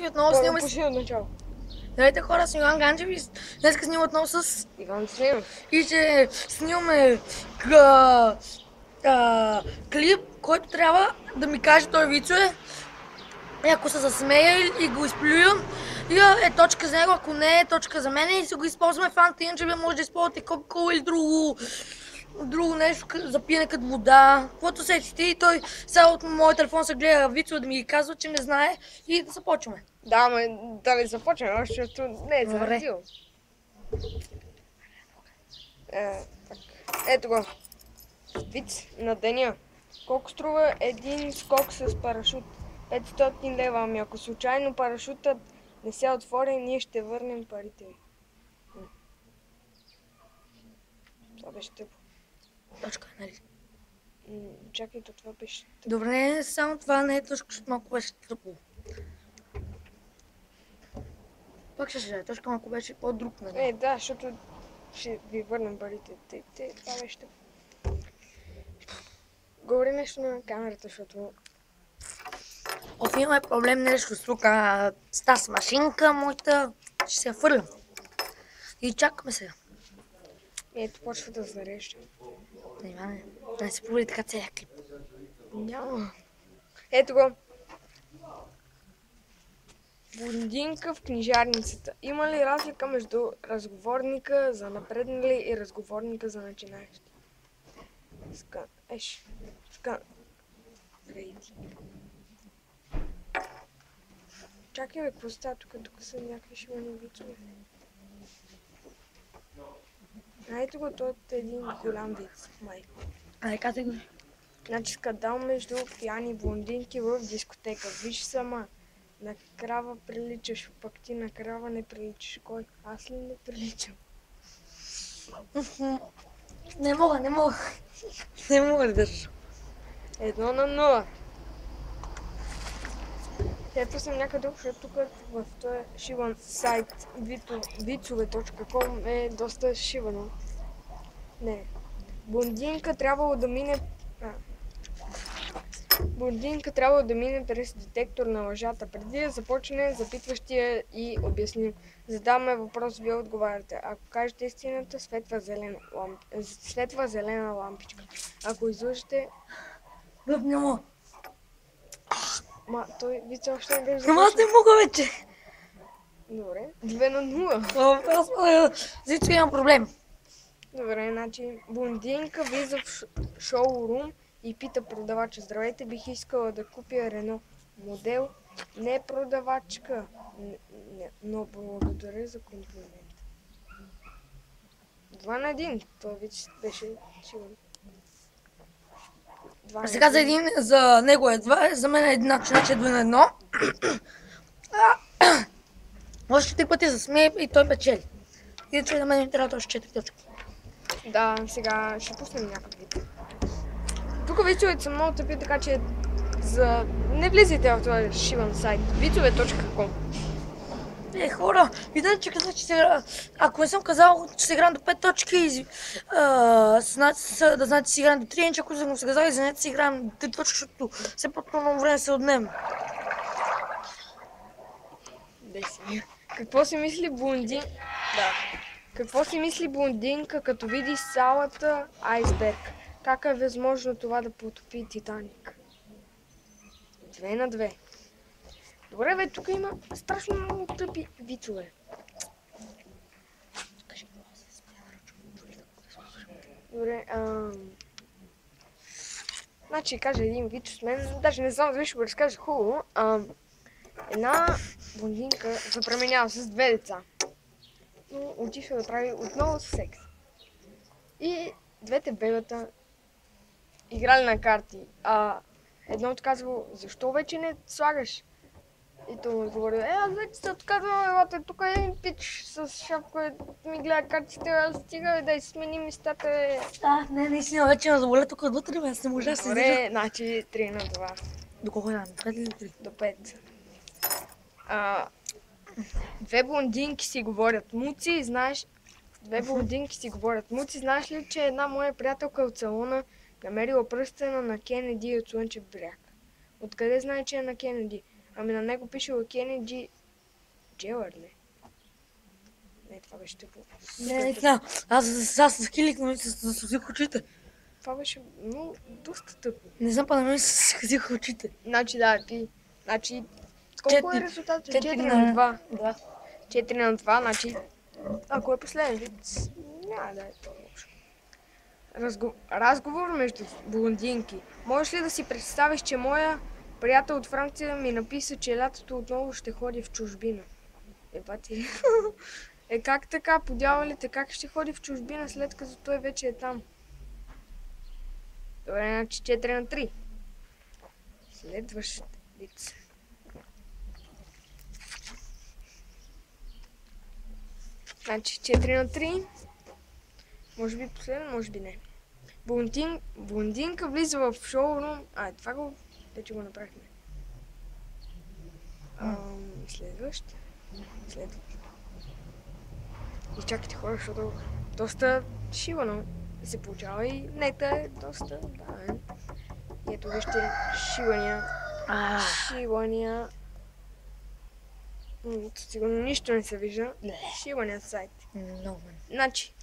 И отново снимаме с... Почни от начало. Здравейте хора, съм Иван Ганчев и днес снимам отново с... Иван Цвинов. И ще снимаме клип, който трябва да ми каже той вицове. И ако се засмея и го изплюям, и е точка за него, ако не е точка за мен и си го използваме в фанта, иначе вие може да използвате кока-кола или друго нещо за пиене като вода. Каквото сетите и той сега от моят телефон се гледа вицове да ми ги казва, че не знае и да започваме. Да, да не започнем, защото не е заразил. Ето го. Виц на деня. Колко струва един скок с парашут? 500 лева. Ами ако случайно парашутът не се отвори, ние ще върнем парите ви. Това беше тъпо. Точка, нали? Чакайте, това беше тъпо. Добре, само това не е точка, защото малко беше тъпо. Пак ще се точка, малко беше по-друг, нали? Да, защото ще ви върнем парите. Това беше тъпо. Говори нещо на камерата, защото... Имаме проблем нещо с рука. С тази машинка моята ще се я фърлям. И чакаме сега. Ето почва да зарежда. Иване, да не се провали така целия клип. Няма. Ето го. Блондинка в книжарницата. Има ли разлика между разговорника за напреднали и разговорника за начинаещи? Чакай бе, какво става тук? Тук са някакви шивани вицове. Ето го, той е един голям виц, майко. Ай, казай го. Значи скандал между пияни блондинки в дискотека. Виж сама, на крава приличаш, пък ти на крава не приличаш. Кой? Аз ли не приличам? Не мога. Не мога да държа. 1-0. Ето съм някъде, защото тук в този шиван сайт вицове.com е доста шивано. Не. Блондинка трябвало да мине през детектор на лъжата. Преди да започне, запитващия и обясним. Задаваме въпрос, вие отговаряте. Ако кажете истината, светва зелена лампичка. Ако излъжете... Не мога. Той вица още не беше Аз не мога вече. Добре. 2-0. Зито имам проблем. Добре, значи блондинка влиза в шоурум и пита продавача. Здравейте, бих искала да купя Рено модел. Не продавачка, но благодаря за комплимент. 2-1. Това вече беше сигурно. Сега за него е 2, за мен е значи 2-1. Още 3 пъти засмее и той печели. Иначе на мен ми трябва още 4 точки. Да, сега ще пуснем някакви. Тук вицовете са много тъпи, така че не влизайте в този шиван сайт. Вицове.com. Хора, видите, че казах, че сега... Ако не съм казал, че се играем до 5 точки, да знаете, че си играем до 3, иначе ако съм се казал, извинете, си играем до 3 точки, защото все пак много време се отнем. Какво си мисли блондинка, като види салата айсберг? Как е възможно това да потопи Титаник? 2-2. Добре, бе, тук има страшно много тъпи вицове. Добре, значи кажа един виц с мен, даже не знам дали ще го разкажа хубаво. Една блондинка запременява с 2 деца, но отишла да прави отново секс. И двете бебета играли на карти, едното казвало, защо вече не слагаш? И той му отговори, аз вече се отказвам, елате, тук е един пич с шапка, ми гледа картите, аз стига да изсмени местата. Не, наистина вече ме заболя тук вътре, аз не можа да се издържа. Добре, значи 3-2. До колко е? До 5 или до 3? До 5. Две блондинки си говорят. Муци, знаеш ли, че една моя приятелка от салона намерила пръстена на Кенеди от Слънчев бряг? Откъде знае, че е на Кенеди? Ами на него пише Кенеди Джелърли. Не, това беше тъпо. Не знам. Аз кликнах и се засузих очите. Това беше доста тъпо. Не знам, па на мен се засузих очите. Значи да, значи колко е резултатът? 4 на 2. Да. 4 на 2, значи ако е последен вид, няма да е толкова лошо. Разговор между блондинки. Можеш ли да си представиш, че моя приятел от Франция ми написа, че лятото отново ще ходи в чужбина? Бати. Как така? По дяволите, как ще ходи в чужбина, след като той вече е там? Добре, значи 4 на 3. Следващ вид. Значи 4 на 3. Може би последен, може би не. Блондинка влиза в шоурум. Това вече го направихме. Следващ. И чакайте хора, защото доста шивано се получава и нета е доста, да. И ето вижте шивания. Сигурно нищо не се вижда. Шивания сайт. Много. Значи,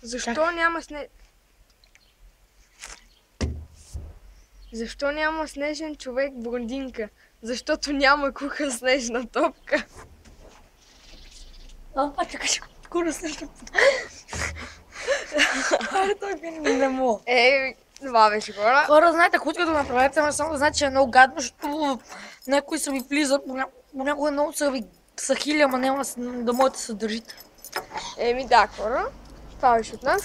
защо няма снежен човек блондинка? Защото няма куха снежна топка. Чакай, ще кура снежна топка. Той не мога. Това беше хора. Хора, знаете, ако искате да направите, ама само да знаете, че е много гадно, защото някои са ви влизат, понякога много са ви сахили, ама няма да можете да се държите. Да, хора. Това беше от нас.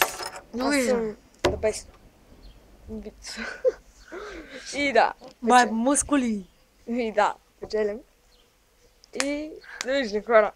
Аз съм да без вид. И да. мускули. И да, печелим. И да виждам хора.